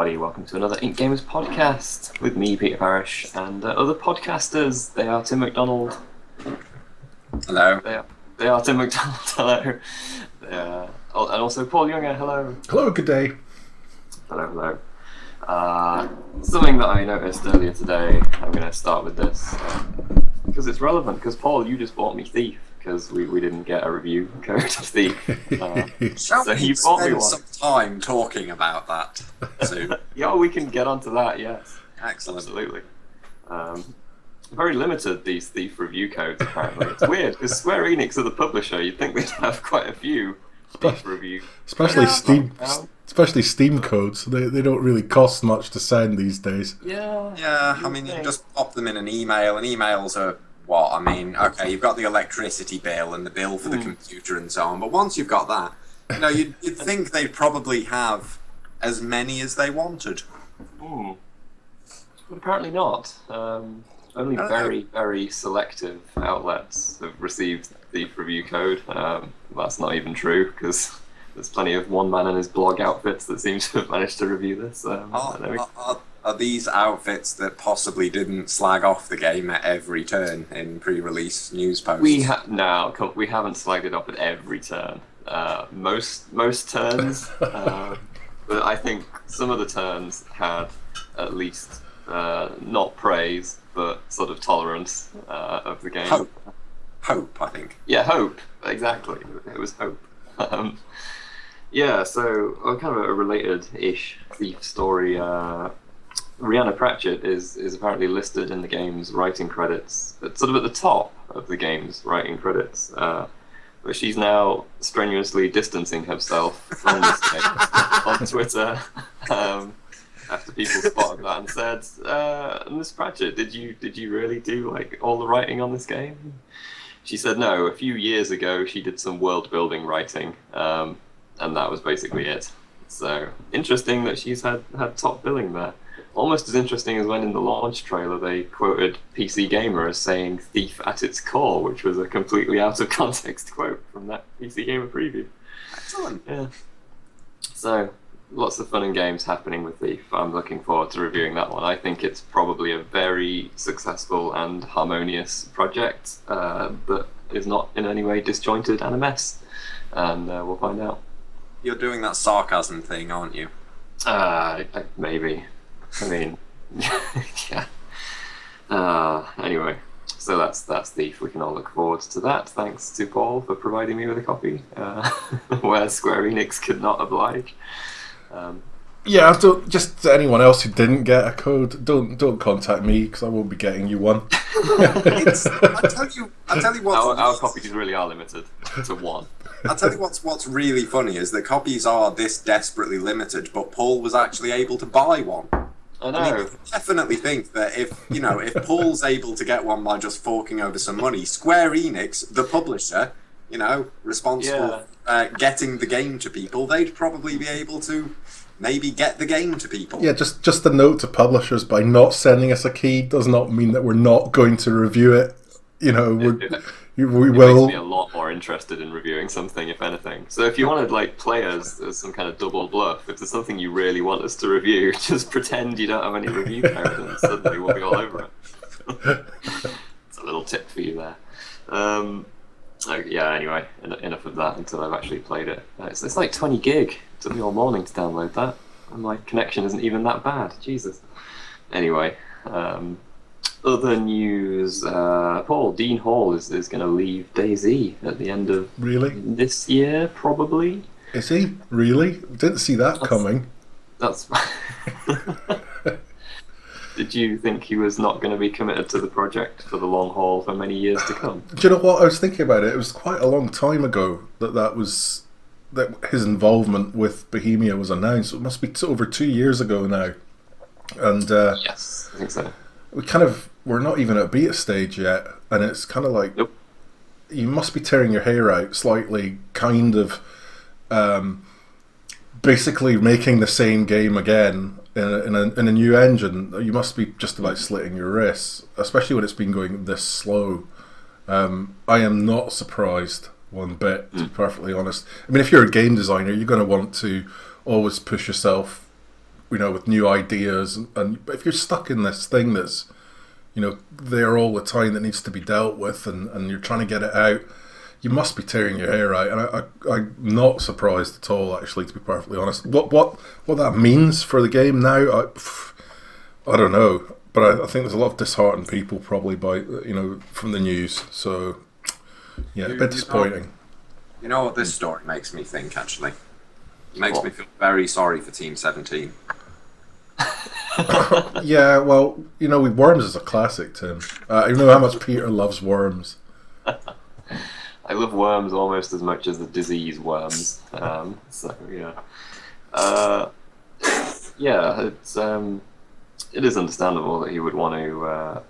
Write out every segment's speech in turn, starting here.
everybody. Welcome to another IncGamers Podcast with me, Peter Parrish, and other podcasters. They are Tim McDonald. Hello. They are Tim McDonald. Hello. And also Paul Younger. Hello. Hello. Good day. Hello. Something that I noticed earlier today. I'm going to start with this because it's relevant. Because Paul, you just bought me Thief. Because we didn't get a review code of Thief. Shall so we you bought me spend one. some time talking about that soon? Yeah, we can get onto that, yes. Excellent. Absolutely. Very limited, these Thief review codes, apparently. It's weird, because Square Enix are the publisher. You'd think they'd have quite a few Thief review Especially Steam codes. They don't really cost much to send these days. Yeah, I mean, you can just pop them in an email, and emails are... What? I mean, okay, you've got the electricity bill and the bill for the computer and so on, but once you've got that, you'd think they'd probably have as many as they wanted. But apparently not. Only very selective outlets have received the review code. That's not even true, because there's plenty of one man and his blog outfits that seem to have managed to review this. Are these outfits that possibly didn't slag off the game at every turn in pre-release news posts? We haven't slagged it off at every turn. Most turns, but I think some of the turns had at least not praise, but sort of tolerance of the game. Hope, I think. Yeah, hope. Exactly. It was hope. So kind of a related-ish Thief story. Rhianna Pratchett is apparently listed in the game's writing credits, sort of at the top of the game's writing credits, but she's now strenuously distancing herself from this game on Twitter after people spotted that and said, "Miss Pratchett, did you really do like all the writing on this game?" She said, "No. A few years ago, she did some world building writing, and that was basically it." So interesting that she's had top billing there. Almost as interesting as when in the launch trailer they quoted PC Gamer as saying "Thief at its core," which was a completely out of context quote from that PC Gamer preview. Excellent. Yeah. So lots of fun and games happening with Thief. I'm looking forward to reviewing that one. I think it's probably a very successful and harmonious project that is not in any way disjointed and a mess. And we'll find out. You're doing that sarcasm thing, aren't you? Maybe. I mean, yeah. Anyway, so that's Thief. We can all look forward to that. Thanks to Paul for providing me with a copy, where Square Enix could not oblige. Just anyone else who didn't get a code, don't contact me because I won't be getting you one. I tell you what. Our copies really are limited to one. I'll tell you what's really funny is that copies are this desperately limited, but Paul was actually able to buy one. I know. I mean, I definitely think that if Paul's able to get one by just forking over some money, Square Enix, the publisher, responsible getting the game to people, they'd probably be able to maybe get the game to people. Yeah, just a note to publishers: by not sending us a key does not mean that we're not going to review it. We will. Makes me a lot more interested in reviewing something, if anything. So if you want to play us as some kind of double bluff, if there's something you really want us to review, just pretend you don't have any review code and suddenly we'll be all over it. It's a little tip for you there. Anyway, enough of that until I've actually played it. It's like 20 gig. It took me all morning to download that, and my connection isn't even that bad. Jesus. Anyway, other news, Paul, Dean Hall is going to leave DayZ at the end of this year, probably. Is he? Really? Didn't see that coming. That's... Did you think he was not going to be committed to the project for the long haul for many years to come? Do you know what? I was thinking about it. It was quite a long time ago that his involvement with Bohemia was announced. It must be over 2 years ago now. And yes, I think so. We're not even at beta stage yet, and it's kind of like nope. You must be tearing your hair out slightly, kind of basically making the same game again in a new engine. You must be just about slitting your wrists, especially when it's been going this slow. I am not surprised one bit, to be perfectly honest. I mean, if you're a game designer, you're going to want to always push yourself with new ideas, and if you're stuck in this thing that's, there all the time that needs to be dealt with, and you're trying to get it out, you must be tearing your hair out. And I'm not surprised at all, actually, to be perfectly honest. What that means for the game now, I don't know. But I think there's a lot of disheartened people probably by from the news. So yeah, a bit disappointing. You know what this story makes me think? Actually, it makes me feel very sorry for Team 17. Yeah, well, Worms is a classic, Tim. You know how much Peter loves Worms. I love Worms almost as much as the disease Worms. So yeah, yeah, it is understandable that he would want to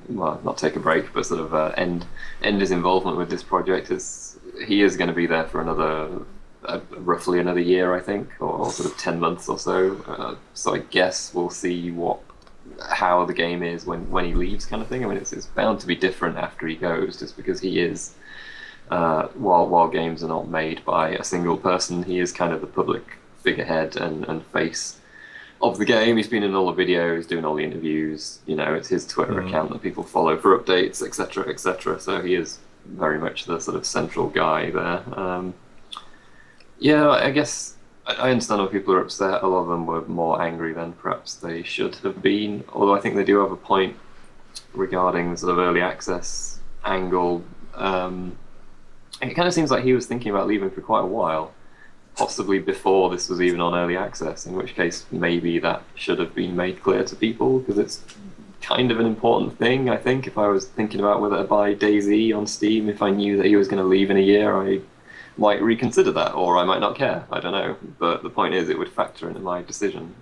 not take a break, but sort of end his involvement with this project. He is going to be there for roughly another year, I think, or sort of 10 months or so. So I guess we'll see how the game is when he leaves, kind of thing. I mean, it's bound to be different after he goes, just because he is. While games are not made by a single person, he is kind of the public figurehead and face of the game. He's been in all the videos, doing all the interviews. It's his Twitter account that people follow for updates, etc., etc. So he is very much the sort of central guy there. Yeah, I guess I understand why people are upset. A lot of them were more angry than perhaps they should have been. Although I think they do have a point regarding the sort of early access angle. It kind of seems like he was thinking about leaving for quite a while. Possibly before this was even on early access, in which case maybe that should have been made clear to people, because it's kind of an important thing. I think if I was thinking about whether to buy DayZ on Steam, if I knew that he was going to leave in a year, I might reconsider that, or I might not care. I don't know. But the point is, it would factor into my decision.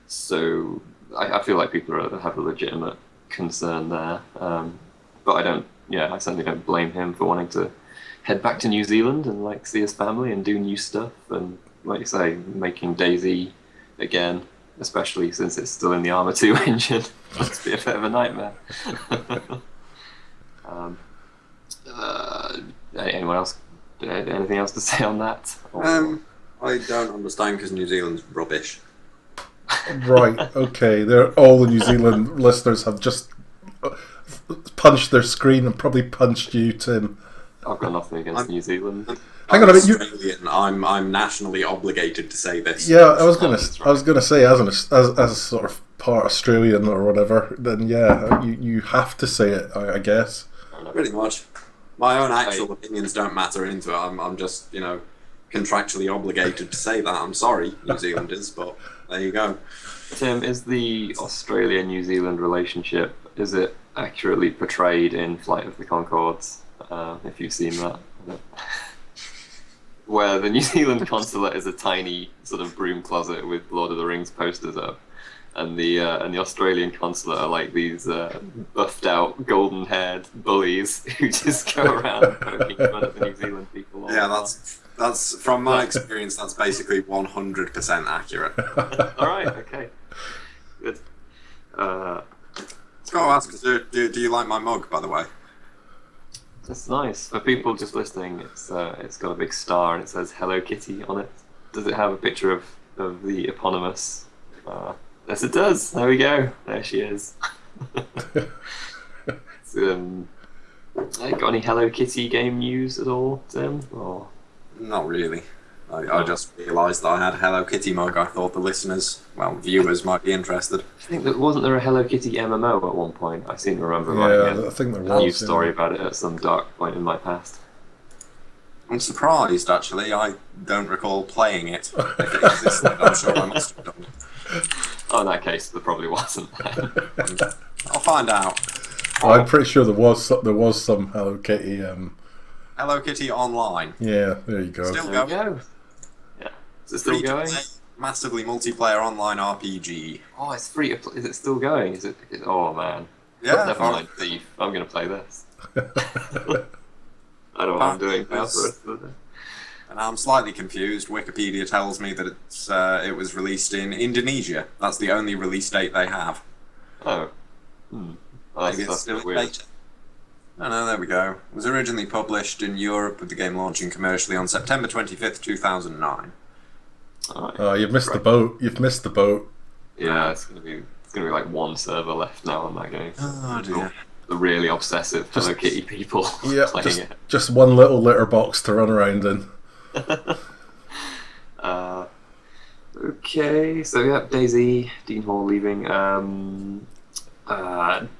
So I feel like people have a legitimate concern there. But I certainly don't blame him for wanting to head back to New Zealand and see his family and do new stuff, and like you say, making DayZ again, especially since it's still in the Arma 2 engine, must be a bit of a nightmare. Anyone else? Anything else to say on that? I don't understand because New Zealand's rubbish. Right. Okay. All the New Zealand listeners have just punched their screen and probably punched you, Tim. I've got nothing against New Zealand. Hang on a minute, Australian. I'm nationally obligated to say this. Yeah, I was gonna say as a sort of part Australian or whatever. Then yeah, you have to say it. I guess. Pretty much. My own actual opinions don't matter into it. I'm just contractually obligated to say that. I'm sorry, New Zealanders, but there you go. Tim, is the Australia-New Zealand relationship, is it accurately portrayed in Flight of the Conchords? If you've seen that, where the New Zealand consulate is a tiny sort of broom closet with Lord of the Rings posters up, and the Australian consulate are like these buffed out, golden haired bullies who just go around poking fun at the New Zealand people. Yeah, that's from my experience. That's basically 100% accurate. All right, okay, good. Got to ask, do you like my mug, by the way? That's nice. For people just listening, it's got a big star and it says Hello Kitty on it. Does it have a picture of the eponymous? Yes, it does. There we go. There she is. Got any Hello Kitty game news at all, Tim? Or? Not really. I just realised that I had a Hello Kitty mug. I thought the listeners, viewers, might be interested. I think wasn't there a Hello Kitty MMO at one point? I seem to remember I think there was a news story about it at some dark point in my past. I'm surprised, actually. I don't recall playing it. If it existed, I'm sure I must have done. Oh, in that case, there probably wasn't. I'll find out. I'm pretty sure there was some Hello Kitty. Hello Kitty Online. Yeah, there you go. Still there going. You go. Yeah, is it still going? Massively multiplayer online RPG. Oh, it's free to play. Is it still going? Is it? Oh man. Yeah. Never mind, Thief. I'm going to play this. I don't know what I'm doing now for it. And I'm slightly confused. Wikipedia tells me that it was released in Indonesia. That's the only release date they have. Oh. Maybe it's still in beta. No, there we go. It was originally published in Europe with the game launching commercially on September 25th, 2009. Oh, you've missed the boat. You've missed the boat. Yeah, it's gonna be like one server left now on that game. Oh dear. The really obsessive Hello Kitty people playing it. Just one little litter box to run around in. Okay, so yeah, DayZ, Dean Hall leaving.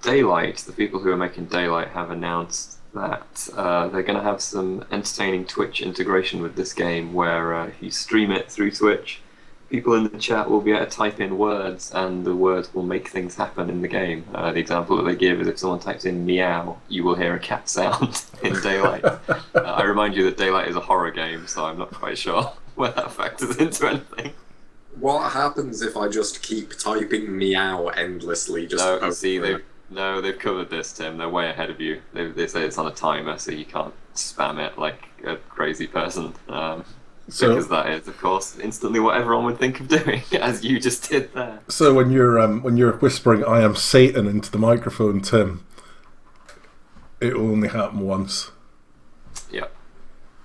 Daylight, the people who are making Daylight have announced that they're going to have some entertaining Twitch integration with this game where if you stream it through Twitch, people in the chat will be able to type in words and the words will make things happen in the game. The example that they give is if someone types in meow, you will hear a cat sound in Daylight. I remind you that Daylight is a horror game, so I'm not quite sure where that factors into anything. What happens if I just keep typing meow endlessly? They've covered this, Tim. They're way ahead of you. They say it's on a timer, so you can't spam it like a crazy person. Because that is, of course, instantly what everyone would think of doing, as you just did there. So when you're whispering "I am Satan" into the microphone, Tim, it will only happen once. Yeah.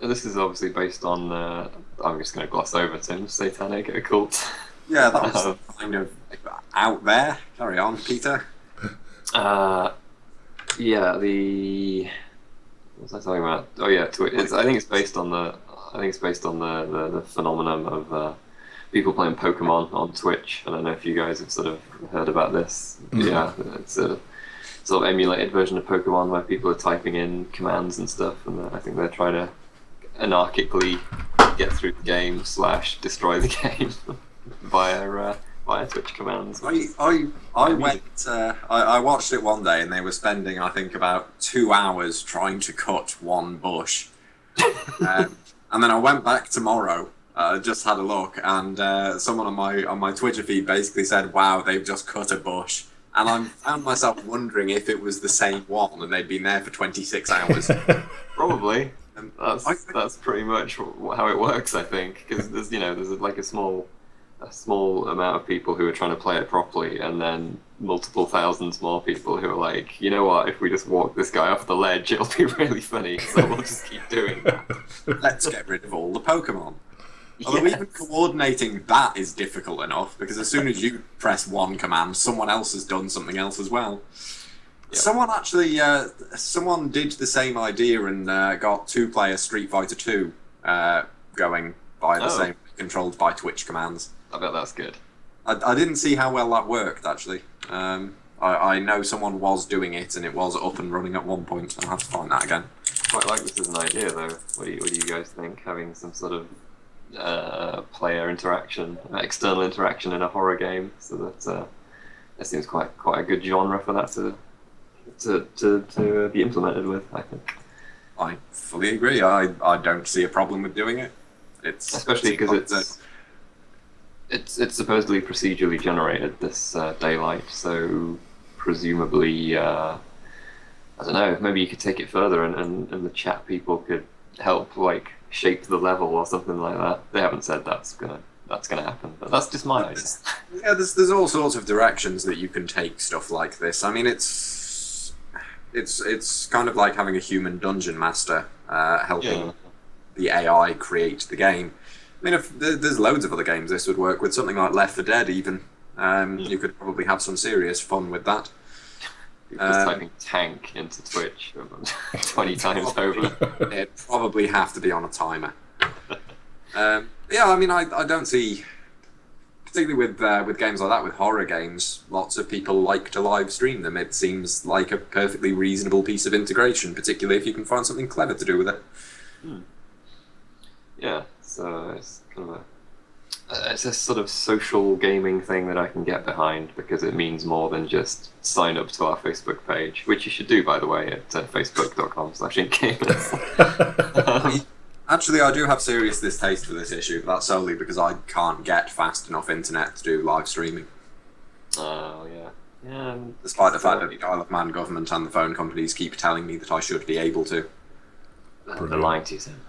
And this is obviously based on. I'm just going to gloss over Tim's satanic occult. Yeah, that was kind of out there. Carry on, Peter. What was I talking about? Oh yeah, I think it's based on the phenomenon of people playing Pokemon on Twitch. I don't know if you guys have sort of heard about this. Yeah, it's a sort of emulated version of Pokemon where people are typing in commands and stuff, and I think they're trying to anarchically get through the game / destroy the game via Twitch commands. I watched it one day and they were spending, I think, about 2 hours trying to cut one bush. And then I went back tomorrow, just had a look, and someone on my Twitter feed basically said, "Wow, they've just cut a bush." And I found myself wondering if it was the same one and they'd been there for 26 hours. Probably. That's pretty much how it works, I think, because there's like a small amount of people who are trying to play it properly, and then multiple thousands more people who are like, you know what, if we just walk this guy off the ledge, it'll be really funny, so we'll just keep doing that. Let's get rid of all the Pokemon. Although even coordinating that is difficult enough, because as soon as you press one command, someone else has done something else as well. Yep. Someone did the same idea and got 2-player Street Fighter 2 going by the same, controlled by Twitch commands. I bet that's good. I didn't see how well that worked, actually. I know someone was doing it, and it was up and running at one point. I'll have to find that again. Quite like this as an idea, though. What do you guys think? Having some sort of player interaction, external interaction in a horror game, so that seems quite a good genre for that to be implemented with, I think. I fully agree. I don't see a problem with doing it. Especially because it's supposedly procedurally generated, this Daylight, so presumably, I don't know, maybe you could take it further and the chat people could help like shape the level or something like that. They haven't said that's gonna happen, but that's just my idea. Yeah, there's all sorts of directions that you can take stuff like this. I mean, it's kind of like having a human dungeon master helping the AI create the game. I mean, if there's loads of other games this would work with, something like Left 4 Dead even. You could probably have some serious fun with that. Just typing tank into Twitch 20 times over. It'd probably have to be on a timer. Yeah, I mean, I don't see, particularly with games like that, with horror games, lots of people like to live stream them. It seems like a perfectly reasonable piece of integration, particularly if you can find something clever to do with it. Yeah, so it's kind of it's a sort of social gaming thing that I can get behind, because it means more than just sign up to our Facebook page, which you should do, by the way, at facebook.com/IncGamers. Actually, I do have serious distaste for this issue, but that's solely because I can't get fast enough internet to do live streaming. Oh, yeah. Despite the fact that the Isle of Man government and the phone companies keep telling me that I should be able to. They're lying to you, Sam.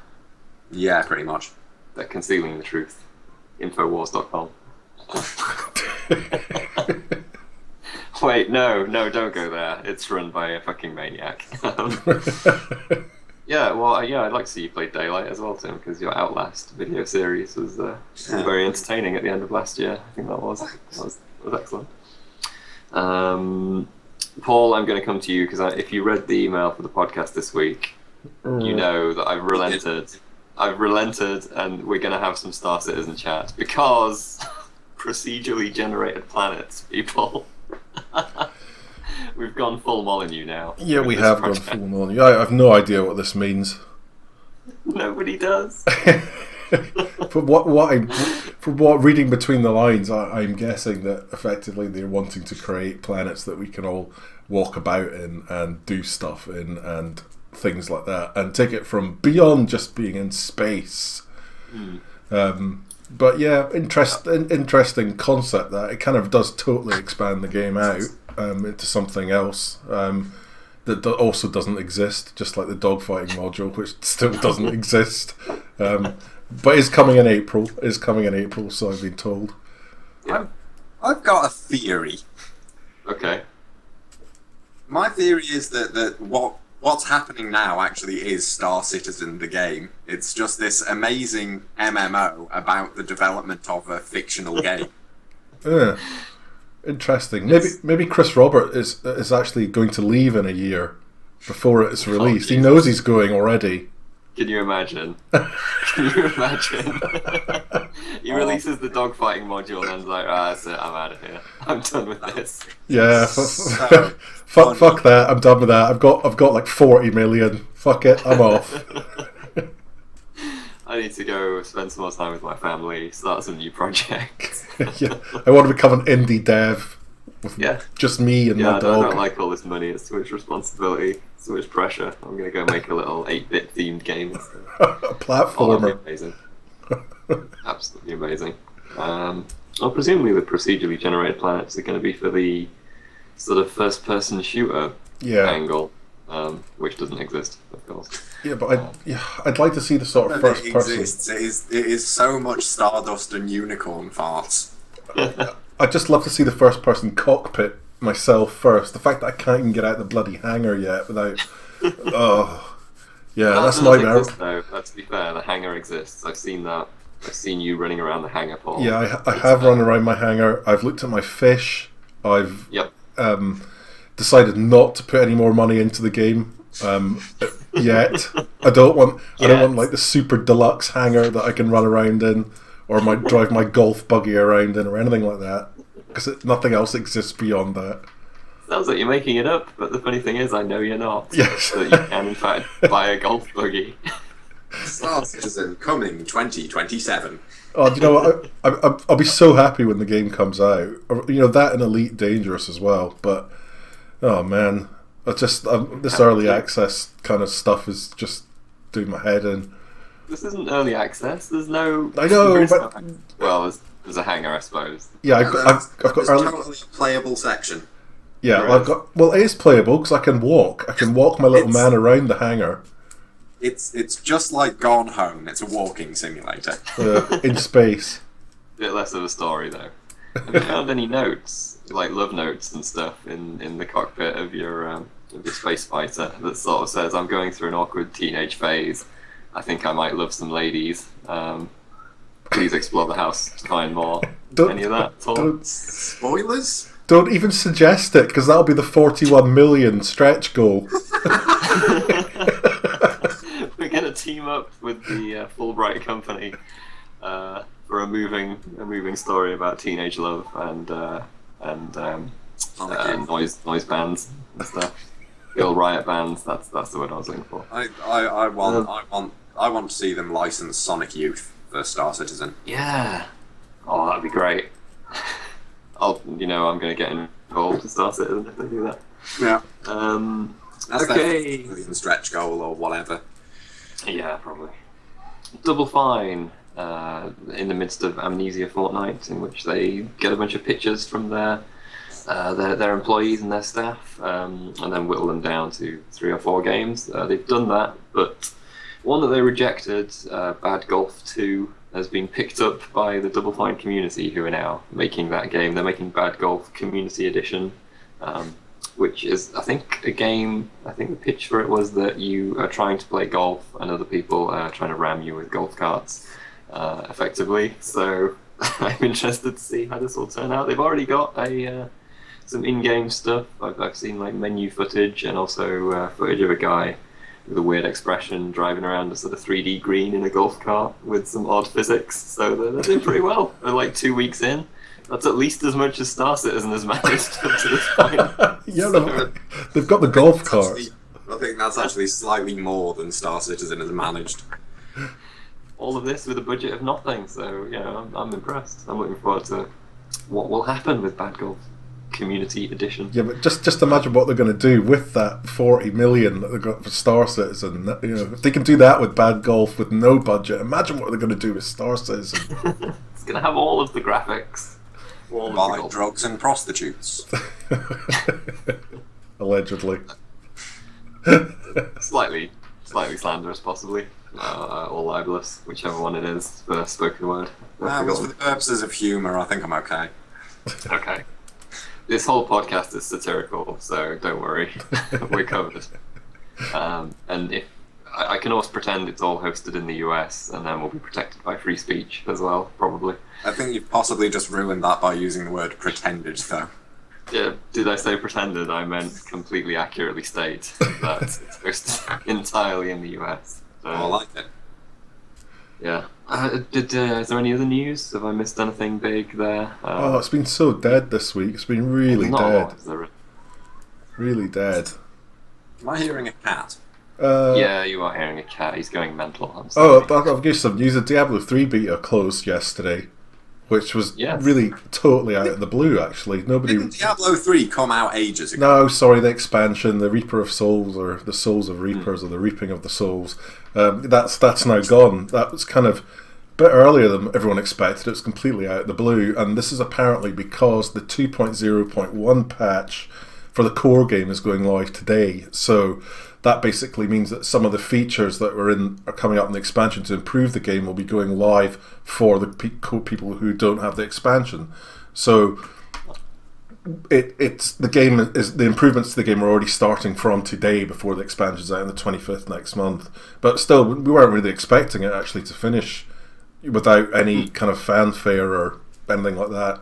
Yeah, pretty much. They're concealing the truth. Infowars.com. Wait, no, don't go there. It's run by a fucking maniac. Yeah, well, yeah, I'd like to see you play Daylight as well, Tim, because your Outlast video series was very entertaining at the end of last year. I think that was excellent. Paul, I'm going to come to you because if you read the email for the podcast this week, you know that I've relented. I've relented, and we're going to have some Star Citizen chat because procedurally generated planets, people. We've gone full Molyneux now. Yeah, we have gone full Molyneux. I have no idea what this means. Nobody does. From what reading between the lines, I'm guessing that effectively they're wanting to create planets that we can all walk about in and do stuff in and things like that, and take it from beyond just being in space. But yeah, interesting concept. That it kind of does totally expand the game out into something else that also doesn't exist, just like the dogfighting module, which still doesn't exist, but is coming in April. So I've been told. I've got a theory. Okay. My theory is that what's happening now actually is Star Citizen the game. It's just this amazing MMO about the development of a fictional game. Interesting. Maybe Chris Robert is actually going to leave in a year before it's released. He knows he's going already. Can you imagine? He releases the dogfighting module and then's like, that's it, I'm out of here. I'm done with this. Yeah, fuck that. I'm done with that. I've got like 40 million. Fuck it, I'm off. I need to go spend some more time with my family, start some new projects. Yeah, I want to become an indie dev with just me and my dog. I don't like all this money. It's too much responsibility, too much pressure. I'm going to go make a little 8-bit themed game. A platformer. Oh, amazing. Absolutely amazing. Well, presumably the procedurally generated planets are going to be for the sort of first-person shooter angle, which doesn't exist, of course. Yeah, but I'd like to see the sort of first person. It is so much Stardust and unicorn farts. I'd just love to see the first person cockpit myself first. The fact that I can't even get out the bloody hangar yet without. That's nightmare. To be fair, the hangar exists. I've seen that. I've seen you running around the hangar, Paul. Yeah, I have run around my hangar. I've looked at my fish. I've decided not to put any more money into the game yet. I don't want like the super deluxe hangar that I can run around in, or might drive my golf buggy around in, or anything like that, because nothing else exists beyond that. Sounds like you're making it up, but the funny thing is, I know you're not. Yes. So you can, in fact, buy a golf buggy. Star Citizen coming 2027. Oh, do you know what? I'll be so happy when the game comes out. You know, that and Elite Dangerous as well. But oh man, this early access kind of stuff is just doing my head in. This isn't early access. There's no. I know, but well, there's a hangar, I suppose. Yeah, I've got early... totally playable section. Yeah, well, it is playable because I can walk. I can walk my little man around the hangar. It's just like Gone Home. It's a walking simulator. In space. A bit less of a story, though. Have you found any notes, like love notes and stuff, in the cockpit of your space fighter that sort of says, "I'm going through an awkward teenage phase. I think I might love some ladies. Please explore the house to find more." Any of that at all? Spoilers? Don't even suggest it, because that'll be the 41 million stretch goal. We're going to team up with the Fulbright Company for a moving story about teenage love and noise bands and stuff. Girl riot bands. That's the word I was looking for. I want to see them license Sonic Youth for Star Citizen. Yeah. Oh, that'd be great. I'm going to get involved in Star Citizen if they do that. Yeah. That's okay. Their stretch goal or whatever. Yeah, probably. Double Fine, in the midst of Amnesia Fortnight, in which they get a bunch of pictures from their employees and their staff, and then whittle them down to 3 or 4 games. They've done that, but one that they rejected, Bad Golf 2, has been picked up by the Double Fine community, who are now making that game. They're making Bad Golf Community Edition, which is, I think, a game. I think the pitch for it was that you are trying to play golf and other people are trying to ram you with golf carts, effectively. So I'm interested to see how this will turn out. They've already got some in-game stuff. I've seen like menu footage and also footage of a guy with a weird expression driving around a sort of 3D green in a golf cart with some odd physics. So they're doing pretty well. They're like 2 weeks in. That's at least as much as Star Citizen has managed up to this point. Yeah, they've got the golf cart. I think that's actually slightly more than Star Citizen has managed. All of this with a budget of nothing, so yeah, I'm impressed. I'm looking forward to what will happen with Bad Golf Community Edition. Yeah, but just imagine what they're going to do with that 40 million that they've got for Star Citizen. You know, if they can do that with Bad Golf with no budget, imagine what they're going to do with Star Citizen. It's going to have all of the graphics. Buy drugs and prostitutes. Allegedly. Slightly slanderous, possibly. Or libelous, whichever one it is for spoken word. For the purposes of humour, I think I'm okay. Okay. This whole podcast is satirical, so don't worry. We're covered. And if I can always pretend it's all hosted in the US, and then we'll be protected by free speech as well, probably. I think you've possibly just ruined that by using the word pretended, though. Yeah, did I say pretended? I meant completely accurately state that it's hosted entirely in the US. So, I like it. Yeah. Is there any other news? Have I missed anything big there? It's been so dead this week. It's been really dead. Really dead. Am I hearing a cat? Yeah, you are hearing a cat. He's going mental. I'm sorry. I'll give you some news. The Diablo 3 beta closed yesterday, which was really totally out of the blue, actually. Didn't Diablo 3 come out ages ago? No, sorry, the expansion, the Reaper of Souls, or the Souls of Reapers, or the Reaping of the Souls, that's now gone. That was kind of a bit earlier than everyone expected. It was completely out of the blue, and this is apparently because the 2.0.1 patch for the core game is going live today. So that basically means that some of the features that are coming up in the expansion to improve the game will be going live for the people who don't have the expansion. So the improvements to the game are already starting from today before the expansion's out on the 25th next month. But still, we weren't really expecting it actually to finish without any kind of fanfare or anything like that.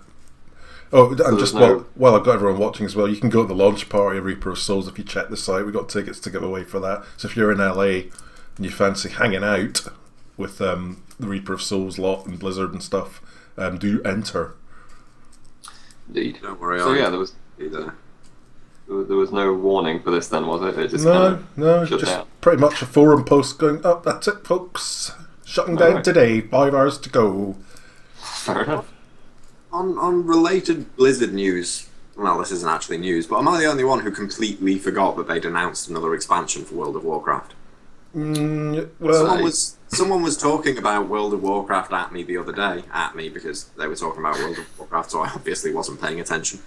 Oh, and just while I've got everyone watching as well, you can go to the launch party of Reaper of Souls if you check the site. We've got tickets to give away for that. So if you're in LA and you fancy hanging out with the Reaper of Souls lot and Blizzard and stuff, do enter. Indeed. Don't worry. So yeah, there was no warning for this then, was it? It just just down. Pretty much a forum post going, oh, that's it, folks. Shutting down today. 5 hours to go. Fair enough. On related Blizzard news, well, this isn't actually news, but am I the only one who completely forgot that they'd announced another expansion for World of Warcraft? Someone was talking about World of Warcraft at me the other day, because they were talking about World of Warcraft, so I obviously wasn't paying attention.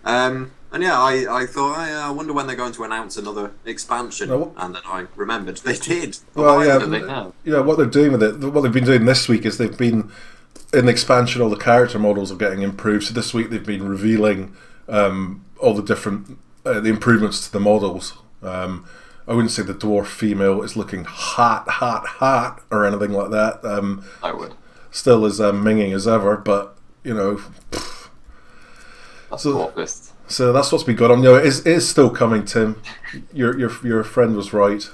And yeah, I thought, I wonder when they're going to announce another expansion, and then I remembered they did. Well, yeah, what they're doing with it, what they've been doing this week is they've been, in the expansion, all the character models are getting improved. So this week they've been revealing all the different the improvements to the models. I wouldn't say the dwarf female is looking hot or anything like that. I would. Still as minging as ever, but you know. That's dwarfist. So that's what's been going on. No, it is still coming, Tim. Your friend was right.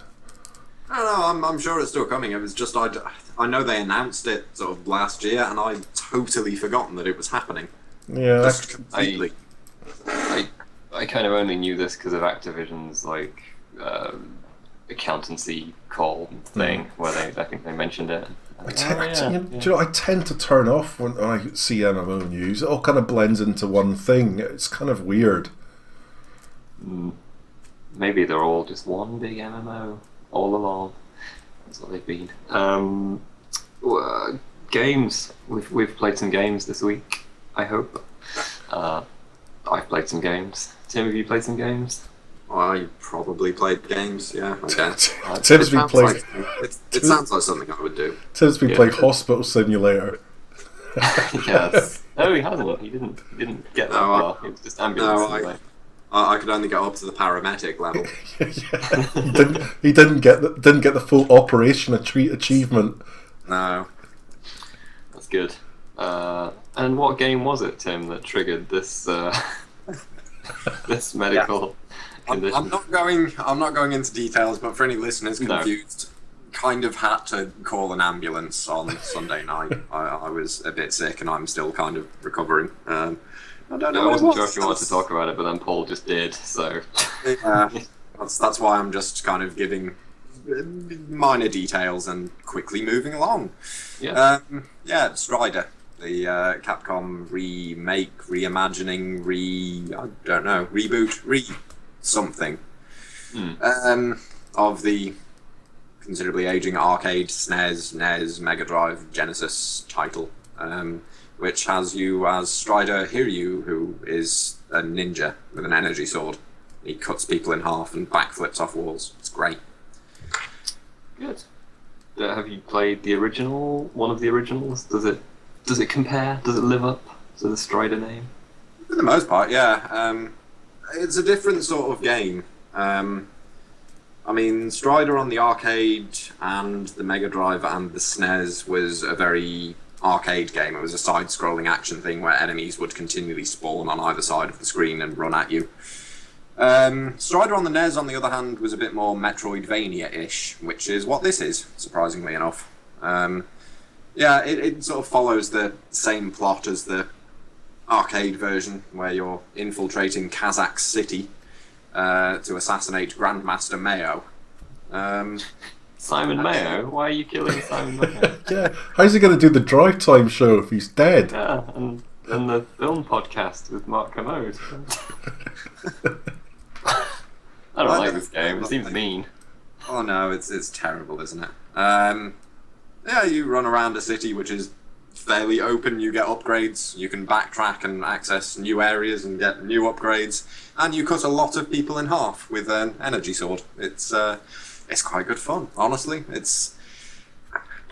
No, I'm sure it's still coming. It was just I know they announced it sort of last year, and I'd totally forgotten that it was happening. Yeah, just completely. I kind of only knew this because of Activision's like accountancy call thing where I think they mentioned it. Do you know, I tend to turn off when I see MMO news. It all kind of blends into one thing. It's kind of weird. Maybe they're all just one big MMO all along. That's what they've been. Games. We've played some games this week, I hope. I've played some games. Tim, have you played some games? I probably played games, yeah. Okay. Tim's been playing. It sounds like something I would do. Tim's been playing Hospital Simulator. Yes. No, he hasn't. He didn't get that far. It was just ambulance. I could only go up to the paramedic level. He didn't get the full operation achievement. No. That's good. And what game was it, Tim, that triggered this this medical condition? I'm not going into details, but for any listeners confused, kind of had to call an ambulance on Sunday night. I was a bit sick, and I'm still kind of recovering. I don't know. I wasn't sure if you wanted to talk about it, but then Paul just did. So that's why I'm just kind of giving minor details and quickly moving along. Yeah. Strider, the Capcom remake, reimagining, reboot, something of the considerably aging arcade SNES, NES, Mega Drive, Genesis title, which has you as Strider Hiryu, who is a ninja with an energy sword. He cuts people in half and backflips off walls. It's great. Good. Have you played the original? One of the originals? Does it compare? Does it live up to the Strider name? For the most part, yeah. It's a different sort of game. I mean, Strider on the arcade and the Mega Drive and the SNES was a very arcade game. It was a side-scrolling action thing where enemies would continually spawn on either side of the screen and run at you. Strider on the NES, on the other hand, was a bit more Metroidvania-ish, which is what this is, surprisingly enough. It sort of follows the same plot as the arcade version, where you're infiltrating Kazakh City to assassinate Grandmaster Mayo. Simon Mayo? Why are you killing Simon Mayo? Yeah, how's he going to do the drive time show if he's dead? Yeah, and the film podcast with Mark Commode. I don't like this game. It seems mean. Oh no, it's terrible, isn't it? You run around a city which is fairly open. You get upgrades. You can backtrack and access new areas and get new upgrades. And you cut a lot of people in half with an energy sword. It's quite good fun, honestly.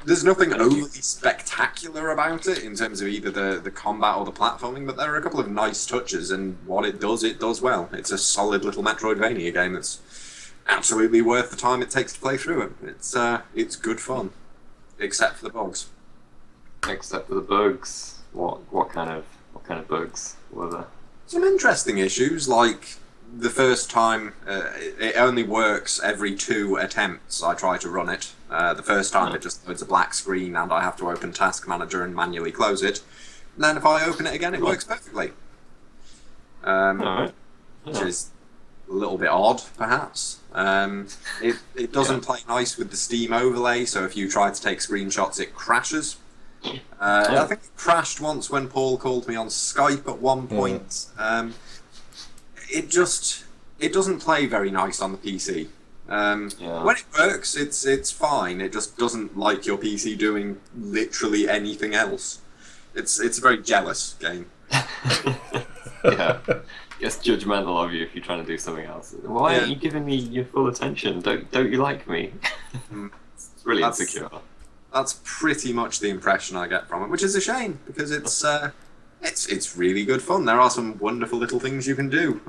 There's nothing overly spectacular about it in terms of either the combat or the platforming, but there are a couple of nice touches, and what it does well. It's a solid little Metroidvania game that's absolutely worth the time it takes to play through it. It's good fun, except for the bugs. Except for the bugs. What kind of bugs were there? Some interesting issues, like the first time it only works every 2 attempts I try to run it. The first time it just loads a black screen and I have to open Task Manager and manually close it. And then if I open it again, it works perfectly. Which is a little bit odd, perhaps. It doesn't play nice with the Steam overlay, so if you try to take screenshots, it crashes. I think it crashed once when Paul called me on Skype at one point. It doesn't play very nice on the PC. When it works, it's fine. It just doesn't like your PC doing literally anything else. It's a very jealous game. Yeah, it's judgmental of you if you're trying to do something else. Why aren't you giving me your full attention? Don't you like me? It's really insecure. That's pretty much the impression I get from it, which is a shame because it's really good fun. There are some wonderful little things you can do.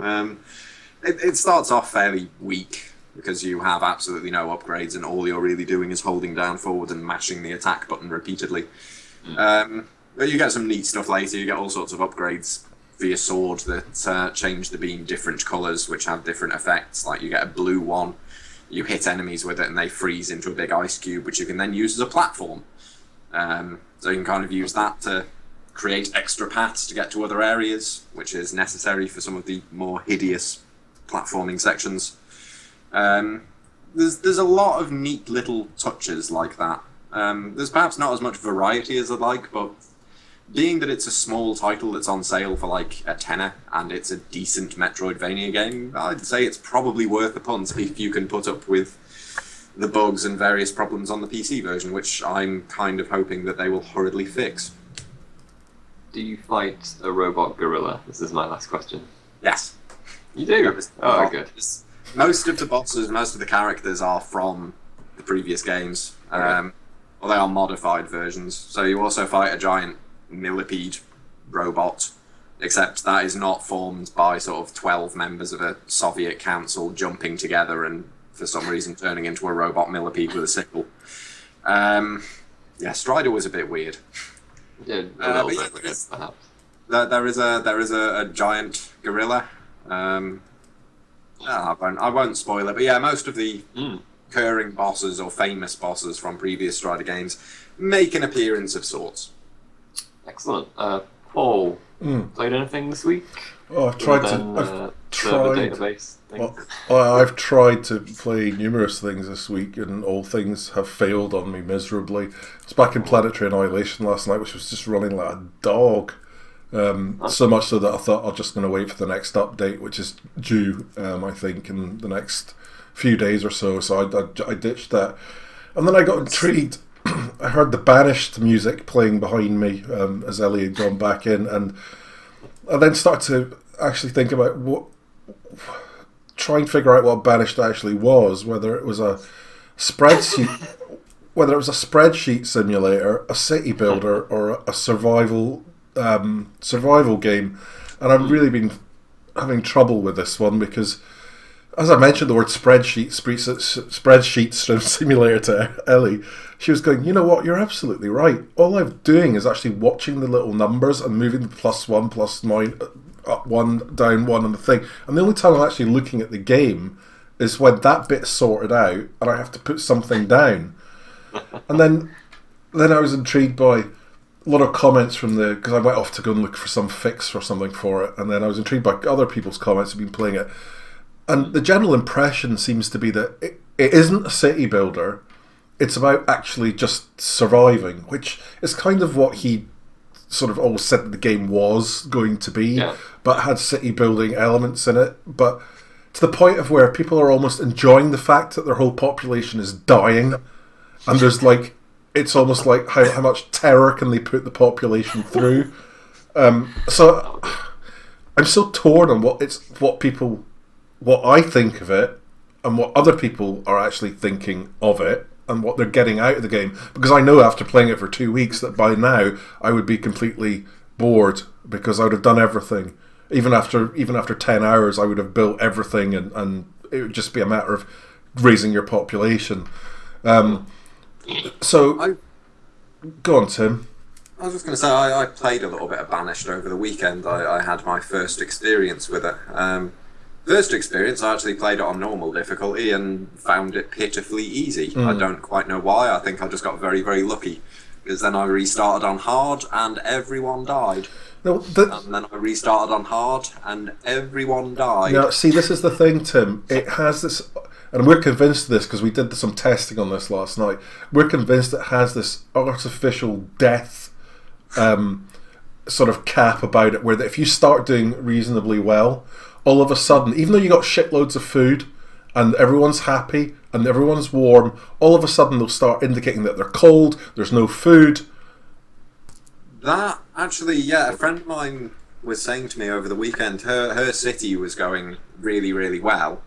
It starts off fairly weak because you have absolutely no upgrades and all you're really doing is holding down forward and mashing the attack button repeatedly. But you get some neat stuff later. You get all sorts of upgrades for your sword that change the beam different colours, which have different effects. Like you get a blue one, you hit enemies with it and they freeze into a big ice cube, which you can then use as a platform. So you can kind of use that to create extra paths to get to other areas, which is necessary for some of the more hideous platforming sections. There's a lot of neat little touches like that. There's perhaps not as much variety as I'd like, but being that it's a small title that's on sale for like a tenner and it's a decent Metroidvania game, I'd say it's probably worth the punt if you can put up with the bugs and various problems on the PC version, which I'm kind of hoping that they will hurriedly fix. Do you fight a robot gorilla? This is my last question. Yes. You do? Oh, good. Most of the bosses, most of the characters are from the previous games, or they are modified versions. So you also fight a giant millipede robot, except that is not formed by sort of 12 members of a Soviet council jumping together and for some reason turning into a robot millipede with a sickle. Yeah, Strider was a bit weird. Yeah, a little bit, perhaps. There is a giant gorilla. I won't spoil it, but yeah, most of the recurring bosses or famous bosses from previous Strider games make an appearance of sorts. Excellent. Paul, played anything this week? Oh, I've tried to. Server database things? Well, I've tried to play numerous things this week, and all things have failed on me miserably. I was back in Planetary Annihilation last night, which was just running like a dog. So much so that I thought I'm just going to wait for the next update, which is due, I think, in the next few days or so. So I ditched that, and then I got intrigued. I heard the Banished music playing behind me as Ellie had gone back in, and I then started to actually think about try and figure out what Banished actually was, whether it was a spreadsheet simulator, a city builder, or a survival game. And I've really been having trouble with this one because, as I mentioned the word spreadsheet simulator to Ellie, she was going, you know what, you're absolutely right. All I'm doing is actually watching the little numbers and moving the +1, +9, up 1, down 1 on the thing. And the only time I'm actually looking at the game is when that bit's sorted out and I have to put something down. And then I was intrigued by a lot of comments from because I went off to go and look for some fix or something for it, and then I was intrigued by other people's comments who've been playing it. And the general impression seems to be that it isn't a city builder, it's about actually just surviving, which is kind of what he sort of always said that the game was going to be, but had city building elements in it, but to the point of where people are almost enjoying the fact that their whole population is dying, and there's like, it's almost like how much terror can they put the population through. So I'm so torn on what I think of it and what other people are actually thinking of it and what they're getting out of the game, because I know after playing it for 2 weeks that by now I would be completely bored because I would have done everything. Even after 10 hours I would have built everything, and it would just be a matter of raising your population. So go on, Tim. I was just going to say, I played a little bit of Banished over the weekend. I had my first experience with it. First experience, I actually played it on normal difficulty and found it pitifully easy. I don't quite know why. I think I just got very, very lucky. Because then I restarted on hard and everyone died. No, and then I restarted on hard and everyone died. Now, see, this is the thing, Tim. It has this, and we're convinced of this because we did some testing on this last night. We're convinced it has this artificial death sort of cap about it, where if you start doing reasonably well, all of a sudden, even though you got shitloads of food and everyone's happy and everyone's warm, all of a sudden they'll start indicating that they're cold, there's no food. That actually, yeah, a friend of mine was saying to me over the weekend, her city was going really, really well.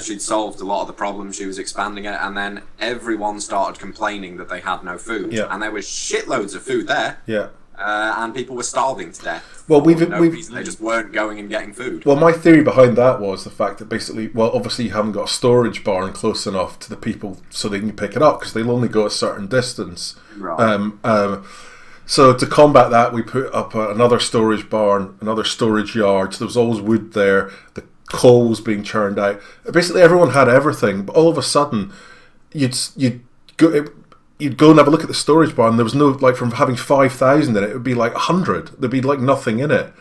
She'd solved a lot of the problems, she was expanding it, and then everyone started complaining that they had no food. Yeah. And there was shitloads of food there. Yeah. And people were starving to death. Well, they just weren't going and getting food. Well, my theory behind that was the fact that basically, well, obviously you haven't got a storage barn close enough to the people so they can pick it up because they'll only go a certain distance. Right. So to combat that, we put up another storage barn, another storage yard. So there was always wood there. The coal was being churned out. Basically, everyone had everything, but all of a sudden, you'd go and have a look at the storage barn. There was no, like, from having 5,000 in it, it would be like 100. There'd be like nothing in it.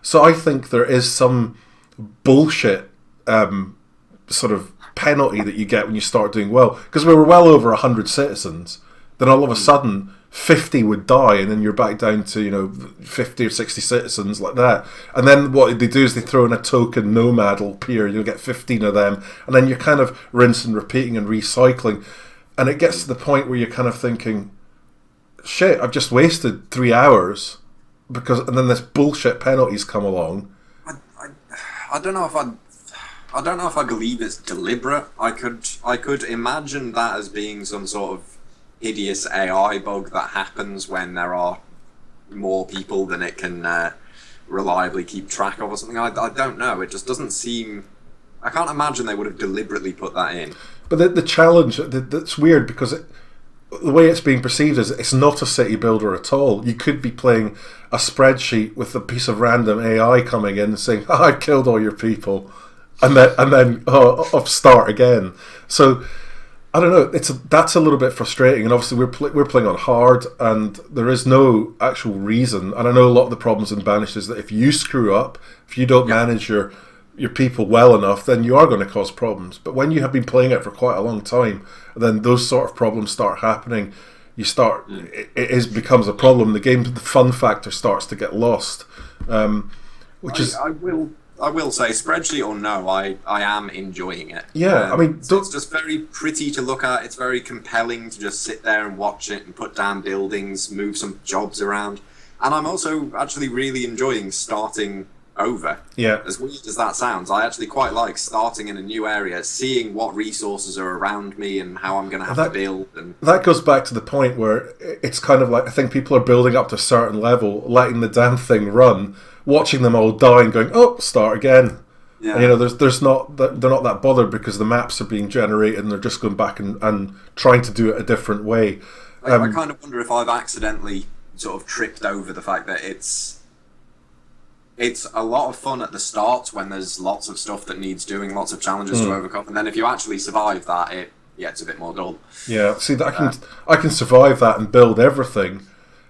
So I think there is some bullshit sort of penalty that you get when you start doing well, because we were well over 100 citizens. Then all of a sudden 50 would die, and then you're back down to 50 or 60 citizens like that. And then what they do is they throw in a token nomad will appear. You'll get 15 of them, and then you're kind of rinsing, repeating, and recycling. And it gets to the point where you're kind of thinking, shit, I've just wasted 3 hours and then this bullshit penalties come along. I don't know if I believe it's deliberate. I could imagine that as being some sort of hideous AI bug that happens when there are more people than it can reliably keep track of or something. I don't know. It just doesn't seem. I can't imagine they would have deliberately put that in. But the challenge, that's weird because the way it's being perceived is it's not a city builder at all. You could be playing a spreadsheet with a piece of random AI coming in and saying, "Oh, I've killed all your people," and then start again. So I don't know. That's a little bit frustrating, and obviously we're playing on hard, and there is no actual reason. And I know a lot of the problems in Banished is that if you screw up, if you don't manage your people well enough, then you are going to cause problems. But when you have been playing it for quite a long time, then those sort of problems start happening. It becomes a problem. The fun factor starts to get lost. I will say, spreadsheet or no, I am enjoying it. Yeah, it's just very pretty to look at. It's very compelling to just sit there and watch it and put down buildings, move some jobs around. And I'm also actually really enjoying starting over. Yeah. As weird as that sounds, I actually quite like starting in a new area, seeing what resources are around me and how I'm going to have to build. And that goes back to the point where it's kind of like, I think people are building up to a certain level, letting the damn thing run, watching them all die and going, "Oh, start again." Yeah. And, they're not that bothered because the maps are being generated and they're just going back and trying to do it a different way. I kind of wonder if I've accidentally sort of tripped over the fact that it's a lot of fun at the start when there's lots of stuff that needs doing, lots of challenges to overcome, and then if you actually survive that, it gets a bit more dull. Yeah, see, I can survive that and build everything,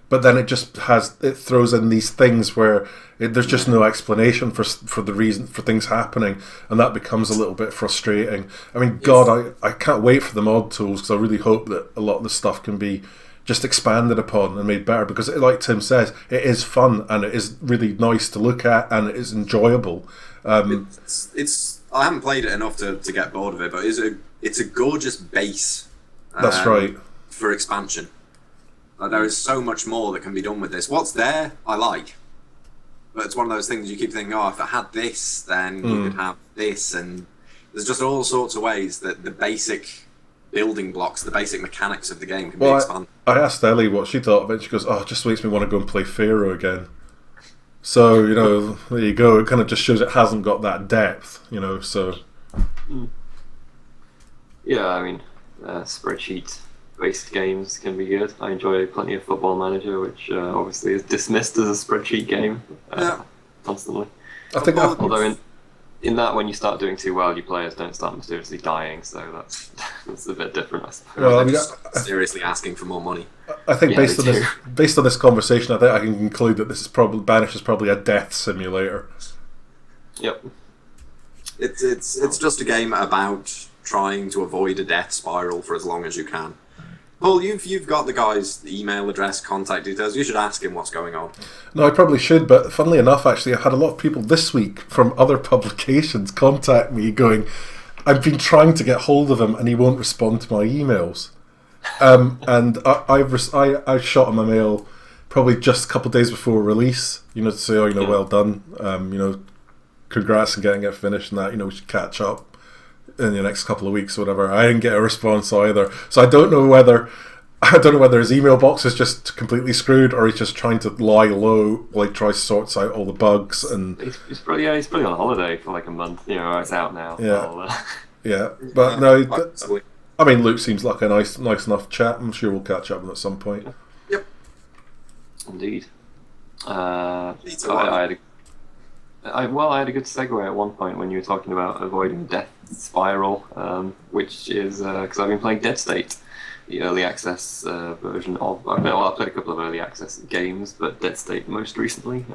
but then it throws in these things where there's just no explanation for the reason for things happening, and that becomes a little bit frustrating. I mean, God, I can't wait for the mod tools because I really hope that a lot of the stuff can be just expanded upon and made better, because like Tim says, it is fun and it is really nice to look at and it is enjoyable. I haven't played it enough to get bored of it, but it's a gorgeous base. That's right. For expansion. There is so much more that can be done with this. What's there, I like. But it's one of those things you keep thinking, oh, if it had this, then you could have this, and there's just all sorts of ways that the basic building blocks, the basic mechanics of the game can be expanded. I asked Ellie what she thought of it. She goes, "Oh, it just makes me want to go and play Pharaoh again." So, there you go. It kind of just shows it hasn't got that depth, so... Yeah, I mean, spreadsheet-based games can be good. I enjoy plenty of Football Manager, which obviously is dismissed as a spreadsheet game constantly. I think although in that, when you start doing too well, your players don't start mysteriously dying, so that's a bit different, I suppose. Well, they're seriously asking for more money. I think based on this conversation, I think I can conclude that Banished is probably a death simulator. Yep. It's just a game about trying to avoid a death spiral for as long as you can. Paul, you've got the guy's email address, contact details. You should ask him what's going on. No, I probably should, but funnily enough, actually, I've had a lot of people this week from other publications contact me going, "I've been trying to get hold of him and he won't respond to my emails." And I shot him a mail probably just a couple of days before release, to say, well done, congrats on getting it finished and that, we should catch up in the next couple of weeks or whatever. I didn't get a response either, so I don't know whether his email box is just completely screwed or he's just trying to lie low while he tries to sort out all the bugs. And he's probably on holiday for like a month. It's out now. Yeah, but no. I mean, Luke seems like a nice enough chap. I'm sure we'll catch up with him at some point. Yep. Indeed. I had a good segue at one point when you were talking about avoiding death spiral, which is because I've been playing Dead State, the early access version of. I played a couple of early access games, but Dead State most recently,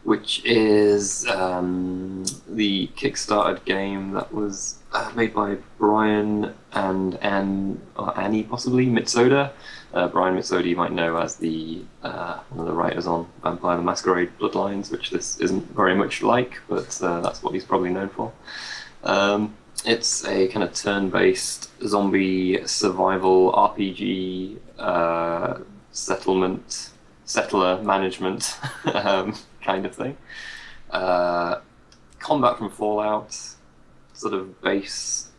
which is the Kickstarted game that was made by Brian and Annie, possibly Mitsoda. Brian Mitsoda you might know as one of the writers on Vampire the Masquerade Bloodlines, which this isn't very much like, but that's what he's probably known for. It's a kind of turn-based zombie survival RPG settler management kind of thing. Combat from Fallout, sort of base